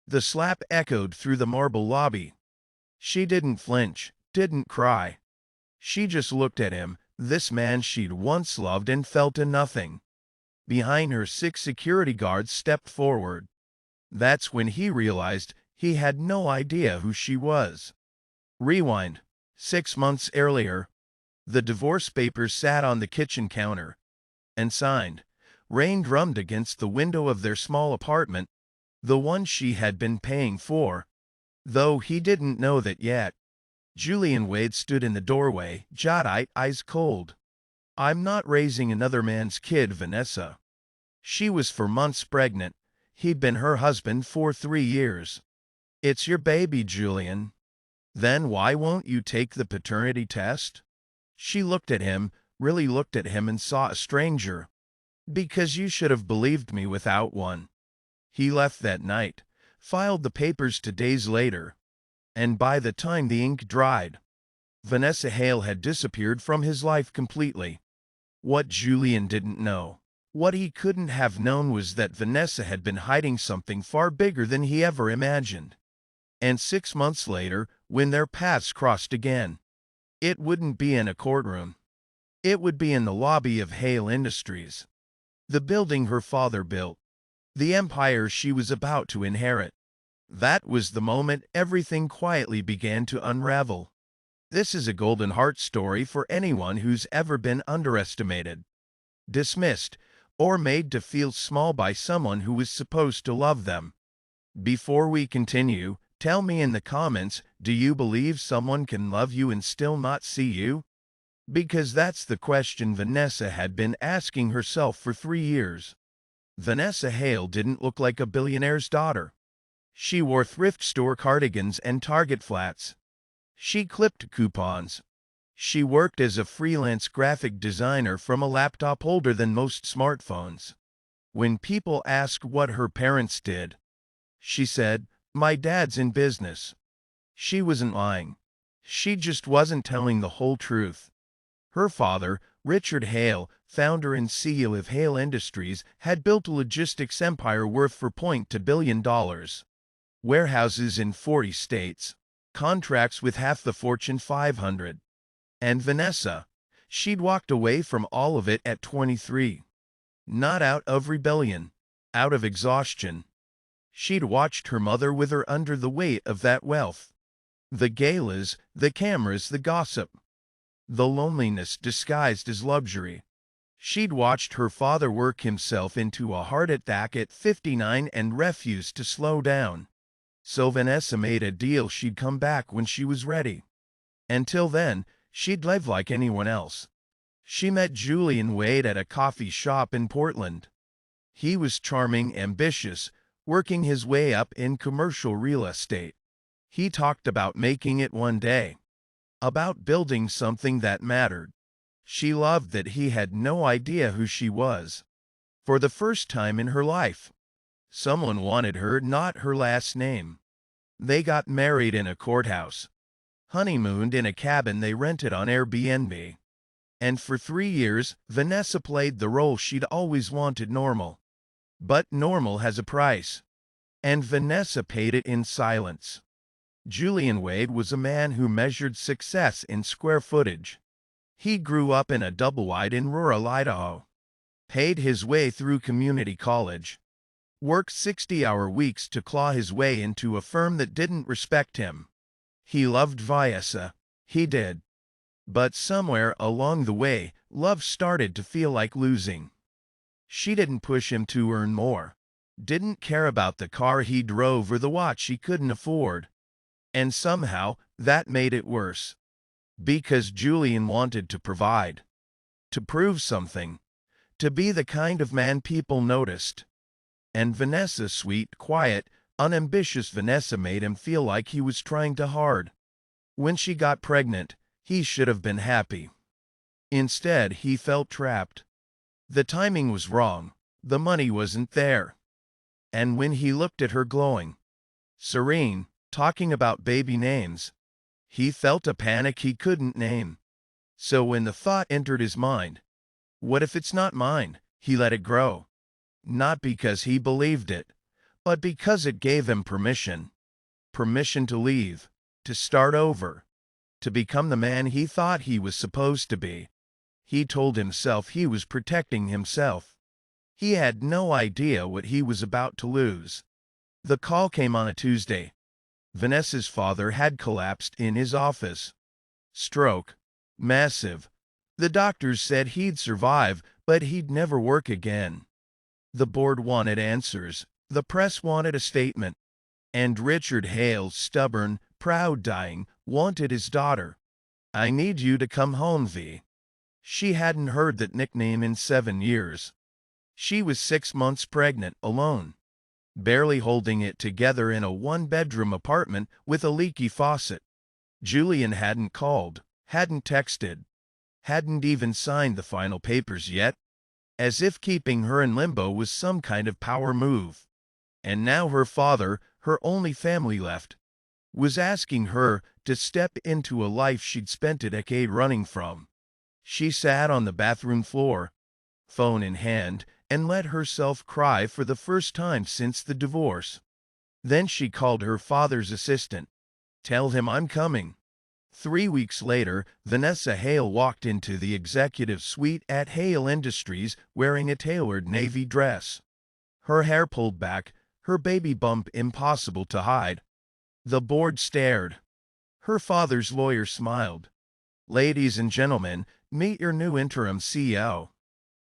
The slap echoed through the marble lobby. She didn't flinch, didn't cry. She just looked at him, this man she'd once loved, and felt a nothing. Behind her, 6 security guards stepped forward. That's when he realized he had no idea who she was. Rewind. 6 months earlier, the divorce papers sat on the kitchen counter. And signed. Rain drummed against the window of their small apartment, the one she had been paying for. Though he didn't know that yet. Julian Wade stood in the doorway, jaw-tight, eyes cold. "I'm not raising another man's kid, Vanessa." She was 4 months pregnant. He'd been her husband for 3 years. "It's your baby, Julian." "Then why won't you take the paternity test?" She looked at him, really looked at him, and saw a stranger. "Because you should have believed me without one." He left that night, filed the papers 2 days later. And by the time the ink dried, Vanessa Hale had disappeared from his life completely. What Julian didn't know, what he couldn't have known, was that Vanessa had been hiding something far bigger than he ever imagined. And 6 months later, when their paths crossed again, it wouldn't be in a courtroom. It would be in the lobby of Hale Industries. The building her father built. The empire she was about to inherit. That was the moment everything quietly began to unravel. This is a golden heart story for anyone who's ever been underestimated, dismissed, or made to feel small by someone who was supposed to love them. Before we continue, tell me in the comments, do you believe someone can love you and still not see you? Because that's the question Vanessa had been asking herself for 3 years. Vanessa Hale didn't look like a billionaire's daughter. She wore thrift store cardigans and Target flats. She clipped coupons. She worked as a freelance graphic designer from a laptop older than most smartphones. When people asked what her parents did, she said, "My dad's in business." She wasn't lying. She just wasn't telling the whole truth. Her father, Richard Hale, founder and CEO of Hale Industries, had built a logistics empire worth $4.2 billion. Warehouses in 40 states, contracts with half the Fortune 500. And Vanessa, she'd walked away from all of it at 23. Not out of rebellion, out of exhaustion. She'd watched her mother wither under the weight of that wealth. The galas, the cameras, the gossip. The loneliness disguised as luxury. She'd watched her father work himself into a heart attack at 59 and refused to slow down. So Vanessa made a deal she'd come back when she was ready. Until then, she'd live like anyone else. She met Julian Wade at a coffee shop in Portland. He was charming, ambitious, working his way up in commercial real estate. He talked about making it one day, about building something that mattered. She loved that he had no idea who she was. For the first time in her life, someone wanted her, not her last name. They got married in a courthouse, honeymooned in a cabin they rented on Airbnb. And for 3 years, Vanessa played the role she'd always wanted: normal. But normal has a price. And Vanessa paid it in silence. Julian Wade was a man who measured success in square footage. He grew up in a double-wide in rural Idaho, paid his way through community college, worked 60-hour weeks to claw his way into a firm that didn't respect him. He loved Vanessa. He did. But somewhere along the way, love started to feel like losing. She didn't push him to earn more, didn't care about the car he drove or the watch he couldn't afford. And somehow, that made it worse. Because Julian wanted to provide, to prove something, to be the kind of man people noticed. And Vanessa, sweet, quiet, unambitious Vanessa, made him feel like he was trying too hard. When she got pregnant, he should have been happy. Instead, he felt trapped. The timing was wrong. The money wasn't there. And when he looked at her glowing, serene, talking about baby names, he felt a panic he couldn't name. So when the thought entered his mind, what if it's not mine, he let it grow. Not because he believed it, but because it gave him permission. Permission to leave, to start over, to become the man he thought he was supposed to be. He told himself he was protecting himself. He had no idea what he was about to lose. The call came on a Tuesday. Vanessa's father had collapsed in his office. Stroke. Massive. The doctors said he'd survive, but he'd never work again. The board wanted answers. The press wanted a statement. And Richard Hale, stubborn, proud dying, wanted his daughter. "I need you to come home, V." She hadn't heard that nickname in 7 years. She was 6 months pregnant, alone, barely holding it together in a one-bedroom apartment with a leaky faucet. Julian hadn't called, hadn't texted, hadn't even signed the final papers yet, as if keeping her in limbo was some kind of power move. And now her father, her only family left, was asking her to step into a life she'd spent a decade running from. She sat on the bathroom floor, phone in hand, and let herself cry for the first time since the divorce. Then she called her father's assistant. "Tell him I'm coming." 3 weeks later, Vanessa Hale walked into the executive suite at Hale Industries wearing a tailored navy dress. Her hair pulled back, her baby bump impossible to hide. The board stared. Her father's lawyer smiled. "Ladies and gentlemen, meet your new interim CEO."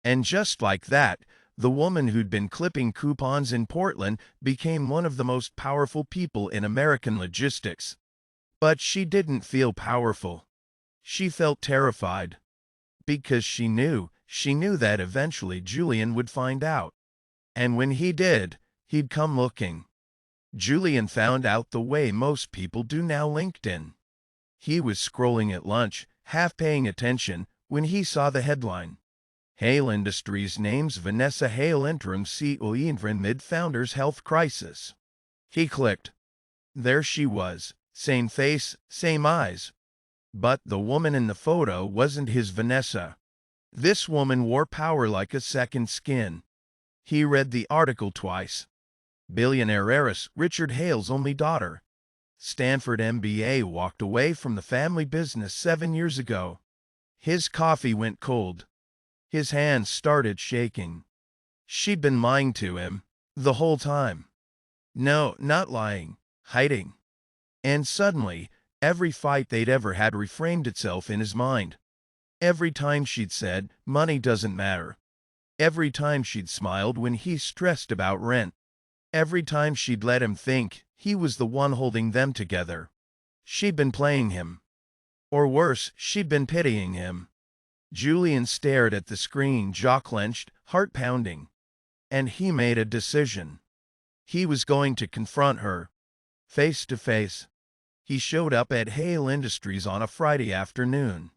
And just like that, the woman who'd been clipping coupons in Portland became one of the most powerful people in American logistics. But she didn't feel powerful. She felt terrified. Because she knew that eventually Julian would find out. And when he did, he'd come looking. Julian found out the way most people do now: LinkedIn. He was scrolling at lunch, half paying attention, when he saw the headline. Hale Industries names Vanessa Hale interim CEO amid founder's health crisis. He clicked. There she was, same face, same eyes. But the woman in the photo wasn't his Vanessa. This woman wore power like a second skin. He read the article twice. Billionaire heiress, Richard Hale's only daughter. Stanford MBA, walked away from the family business 7 years ago. His coffee went cold. His hands started shaking. She'd been lying to him the whole time. No, not lying, hiding. And suddenly, every fight they'd ever had reframed itself in his mind. Every time she'd said, "Money doesn't matter." Every time she'd smiled when he stressed about rent. Every time she'd let him think he was the one holding them together. She'd been playing him. Or worse, she'd been pitying him. Julian stared at the screen, jaw clenched, heart pounding. And he made a decision. He was going to confront her, face to face. He showed up at Hale Industries on a Friday afternoon.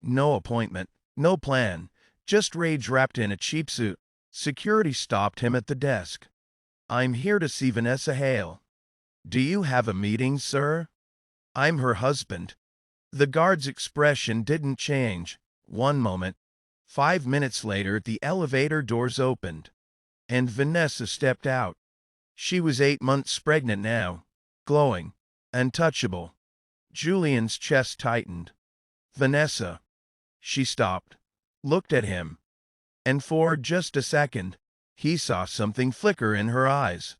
No appointment, no plan, just rage wrapped in a cheap suit. Security stopped him at the desk. "I'm here to see Vanessa Hale." "Do you have a meeting, sir?" "I'm her husband." The guard's expression didn't change. One moment. 5 minutes later, the elevator doors opened, and Vanessa stepped out. She was 8 months pregnant now, glowing, untouchable. Julian's chest tightened. "Vanessa." She stopped, looked at him, and for just a second, he saw something flicker in her eyes.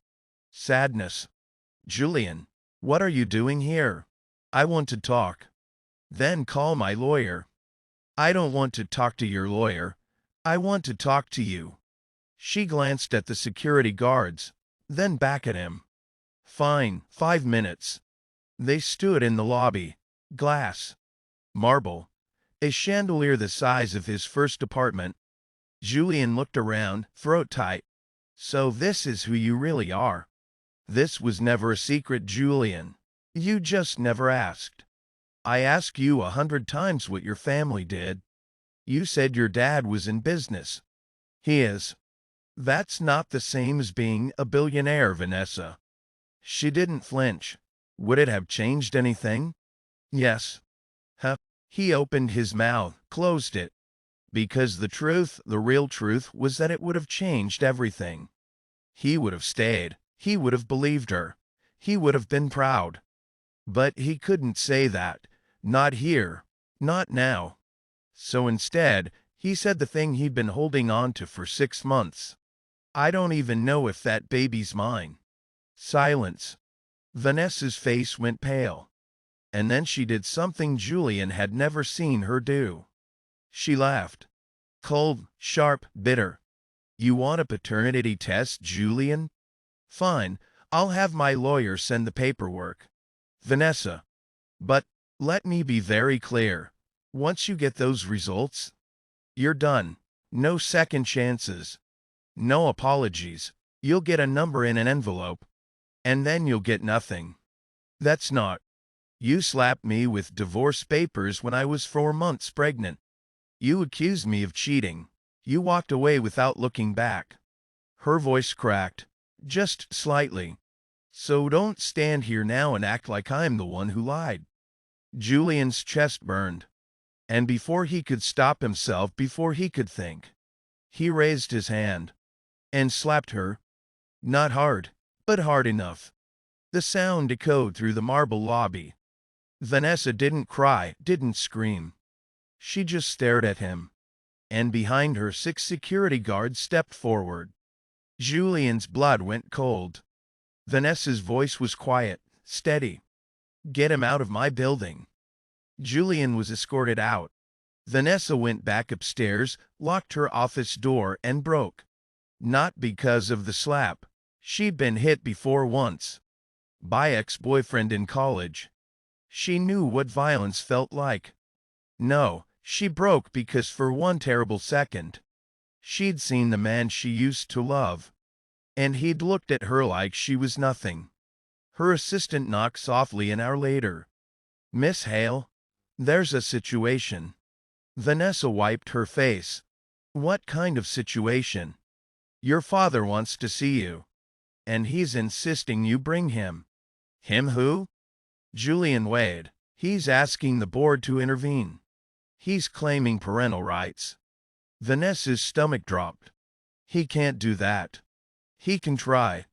Sadness. "Julian, what are you doing here?" "I want to talk." "Then call my lawyer." "I don't want to talk to your lawyer. I want to talk to you." She glanced at the security guards, then back at him. "Fine, 5 minutes." They stood in the lobby. Glass. Marble. A chandelier the size of his first apartment. Julian looked around, throat tight. "So this is who you really are." "This was never a secret, Julian. You just never asked. I asked you 100 times what your family did. You said your dad was in business." "He is." "That's not the same as being a billionaire, Vanessa." She didn't flinch. "Would it have changed anything?" "Yes." "Huh?" He opened his mouth, closed it. Because the truth, the real truth, was that it would have changed everything. He would have stayed. He would have believed her. He would have been proud. But he couldn't say that. Not here. Not now. So instead, he said the thing he'd been holding on to for 6 months. I don't even know if that baby's mine. Silence. Vanessa's face went pale. And then she did something Julian had never seen her do. She laughed. Cold, sharp, bitter. You want a paternity test, Julian? Fine, I'll have my lawyer send the paperwork. Vanessa. But, let me be very clear. Once you get those results, you're done. No second chances. No apologies. You'll get a number in an envelope. And then you'll get nothing. That's not. You slapped me with divorce papers when I was 4 months pregnant. You accused me of cheating. You walked away without looking back. Her voice cracked. Just slightly. So don't stand here now and act like I'm the one who lied. Julian's chest burned. And before he could stop himself, before he could think, he raised his hand and slapped her. Not hard, but hard enough. The sound echoed through the marble lobby. Vanessa didn't cry, didn't scream. She just stared at him. And behind her 6 security guards stepped forward. Julian's blood went cold. Vanessa's voice was quiet, steady. Get him out of my building. Julian was escorted out. Vanessa went back upstairs, locked her office door, and broke. Not because of the slap. She'd been hit before once. By ex-boyfriend in college. She knew what violence felt like. No, she broke because for one terrible second, she'd seen the man she used to love. And he'd looked at her like she was nothing. Her assistant knocked softly an hour later. Miss Hale, there's a situation. Vanessa wiped her face. What kind of situation? Your father wants to see you. And he's insisting you bring him. Him who? Julian Wade. He's asking the board to intervene. He's claiming parental rights. Vanessa's stomach dropped. He can't do that. He can try.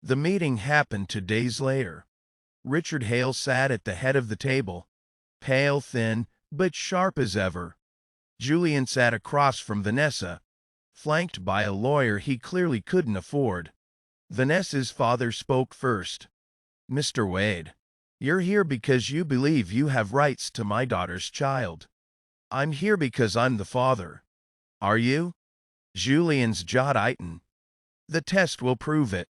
The meeting happened 2 days later. Richard Hale sat at the head of the table, pale, thin, but sharp as ever. Julian sat across from Vanessa, flanked by a lawyer he clearly couldn't afford. Vanessa's father spoke first. Mr. Wade, you're here because you believe you have rights to my daughter's child. I'm here because I'm the father. Are you? Julian's jaw tightened. The test will prove it.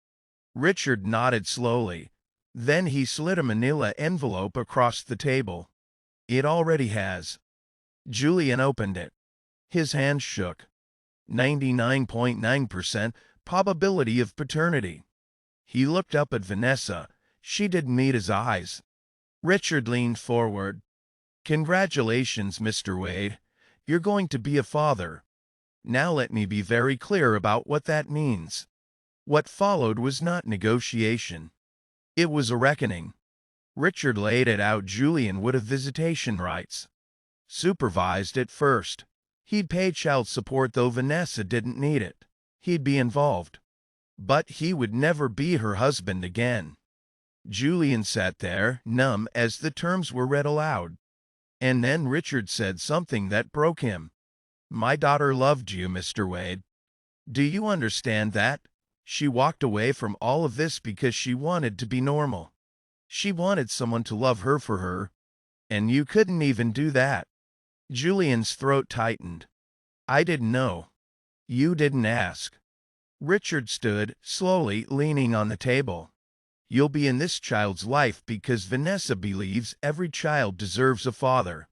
Richard nodded slowly. Then he slid a manila envelope across the table. It already has. Julian opened it. His hand shook. 99.9% probability of paternity. He looked up at Vanessa. She didn't meet his eyes. Richard leaned forward. Congratulations, Mr. Wade. You're going to be a father. Now let me be very clear about what that means. What followed was not negotiation. It was a reckoning. Richard laid it out. Julian would have visitation rights. Supervised at first. He'd pay child support though Vanessa didn't need it. He'd be involved. But he would never be her husband again. Julian sat there, numb, as the terms were read aloud. And then Richard said something that broke him. My daughter loved you, Mr. Wade. Do you understand that? She walked away from all of this because she wanted to be normal. She wanted someone to love her for her. And you couldn't even do that. Julian's throat tightened. I didn't know. You didn't ask. Richard stood, slowly leaning on the table. You'll be in this child's life because Vanessa believes every child deserves a father.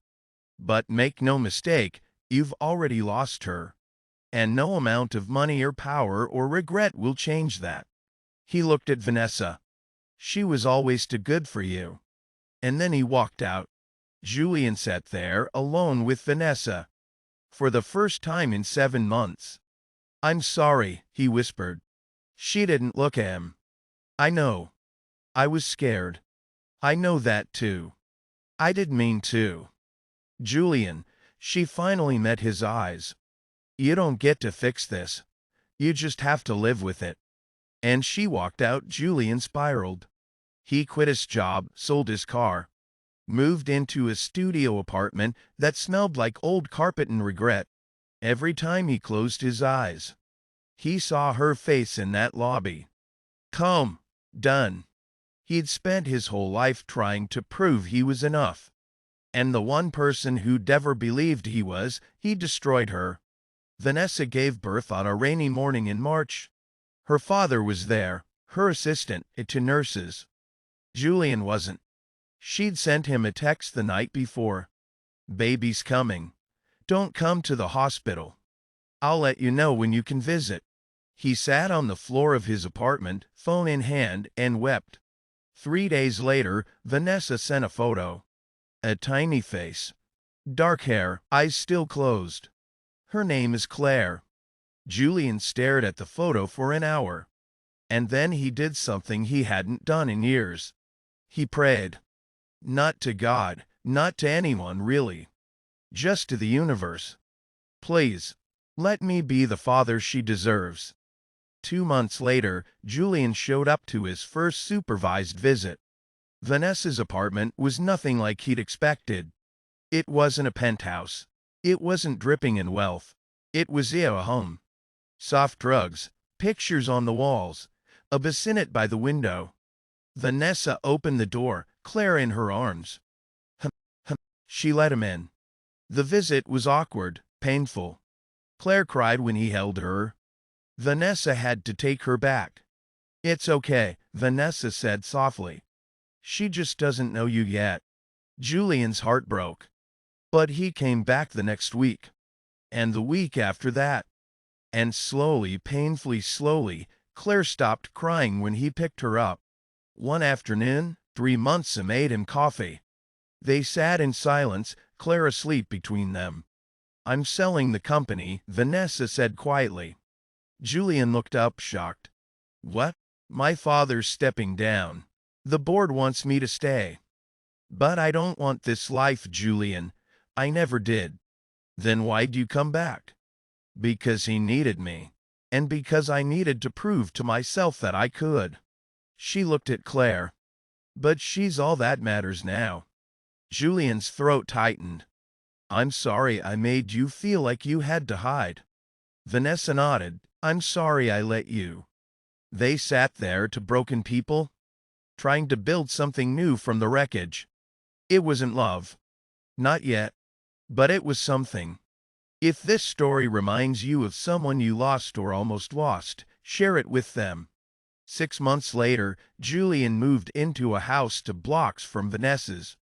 But make no mistake, you've already lost her. And no amount of money or power or regret will change that. He looked at Vanessa. She was always too good for you. And then he walked out. Julian sat there, alone with Vanessa. For the first time in 7 months. I'm sorry, he whispered. She didn't look at him. I know. I was scared. I know that too. I didn't mean to. Julian, she finally met his eyes. You don't get to fix this. You just have to live with it. And she walked out. Julian spiraled. He quit his job, sold his car, moved into a studio apartment that smelled like old carpet and regret. Every time he closed his eyes, he saw her face in that lobby. Come, done. He'd spent his whole life trying to prove he was enough. And the one person who'd ever believed he was, he destroyed her. Vanessa gave birth on a rainy morning in March. Her father was there, her assistant, to nurses. Julian wasn't. She'd sent him a text the night before. Baby's coming. Don't come to the hospital. I'll let you know when you can visit. He sat on the floor of his apartment, phone in hand, and wept. 3 days later, Vanessa sent a photo. A tiny face. Dark hair, eyes still closed. Her name is Claire. Julian stared at the photo for an hour. And then he did something he hadn't done in years. He prayed. Not to God, not to anyone really. Just to the universe. Please, let me be the father she deserves. 2 months later, Julian showed up to his first supervised visit. Vanessa's apartment was nothing like he'd expected. It wasn't a penthouse. It wasn't dripping in wealth. It was a home. Soft drugs, pictures on the walls, a bassinet by the window. Vanessa opened the door, Claire in her arms. She let him in. The visit was awkward, painful. Claire cried when he held her. Vanessa had to take her back. It's okay, Vanessa said softly. She just doesn't know you yet. Julian's heart broke. But he came back the next week. And the week after that. And slowly, painfully slowly, Claire stopped crying when he picked her up. One afternoon, 3 months made him coffee. They sat in silence, Claire asleep between them. I'm selling the company, Vanessa said quietly. Julian looked up, shocked. What? My father's stepping down. The board wants me to stay. But I don't want this life, Julian. I never did. Then why'd you come back? Because he needed me. And because I needed to prove to myself that I could. She looked at Claire. But she's all that matters now. Julian's throat tightened. I'm sorry I made you feel like you had to hide. Vanessa nodded. I'm sorry I let you. They sat there, two broken people, trying to build something new from the wreckage. It wasn't love. Not yet. But it was something. If this story reminds you of someone you lost or almost lost, share it with them. 6 months later, Julian moved into a house 2 blocks from Vanessa's.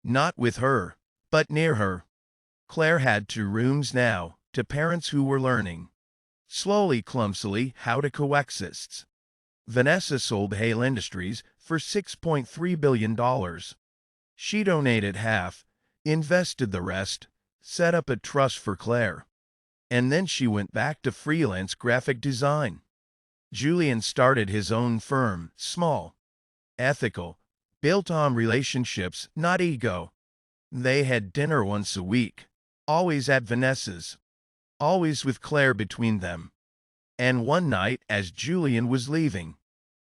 Not with her, but near her. Claire had 2 rooms now, to parents who were learning, slowly, clumsily, how to coexist. Vanessa sold Hale Industries for $6.3 billion. She donated half, invested the rest, set up a trust for Claire. And then she went back to freelance graphic design. Julian started his own firm, small, ethical, built on relationships, not ego. They had dinner once a week, always at Vanessa's, always with Claire between them. And one night, as Julian was leaving,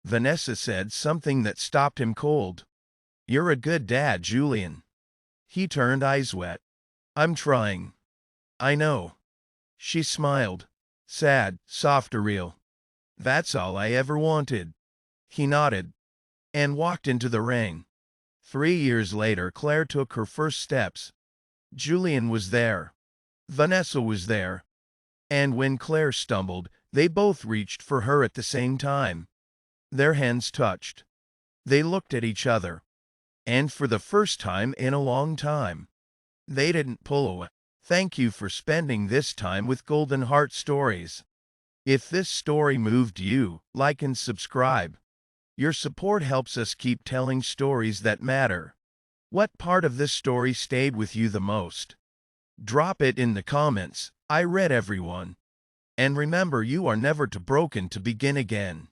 Vanessa said something that stopped him cold. You're a good dad, Julian. He turned, eyes wet. I'm trying. I know. She smiled. Sad, soft, real. That's all I ever wanted. He nodded and walked into the rain. 3 years later, Claire took her first steps. Julian was there. Vanessa was there. And when Claire stumbled, they both reached for her at the same time. Their hands touched. They looked at each other. And for the first time in a long time, they didn't pull away. Thank you for spending this time with Golden Heart Stories. If this story moved you, like and subscribe. Your support helps us keep telling stories that matter. What part of this story stayed with you the most? Drop it in the comments. I read everyone. And remember, you are never too broken to begin again.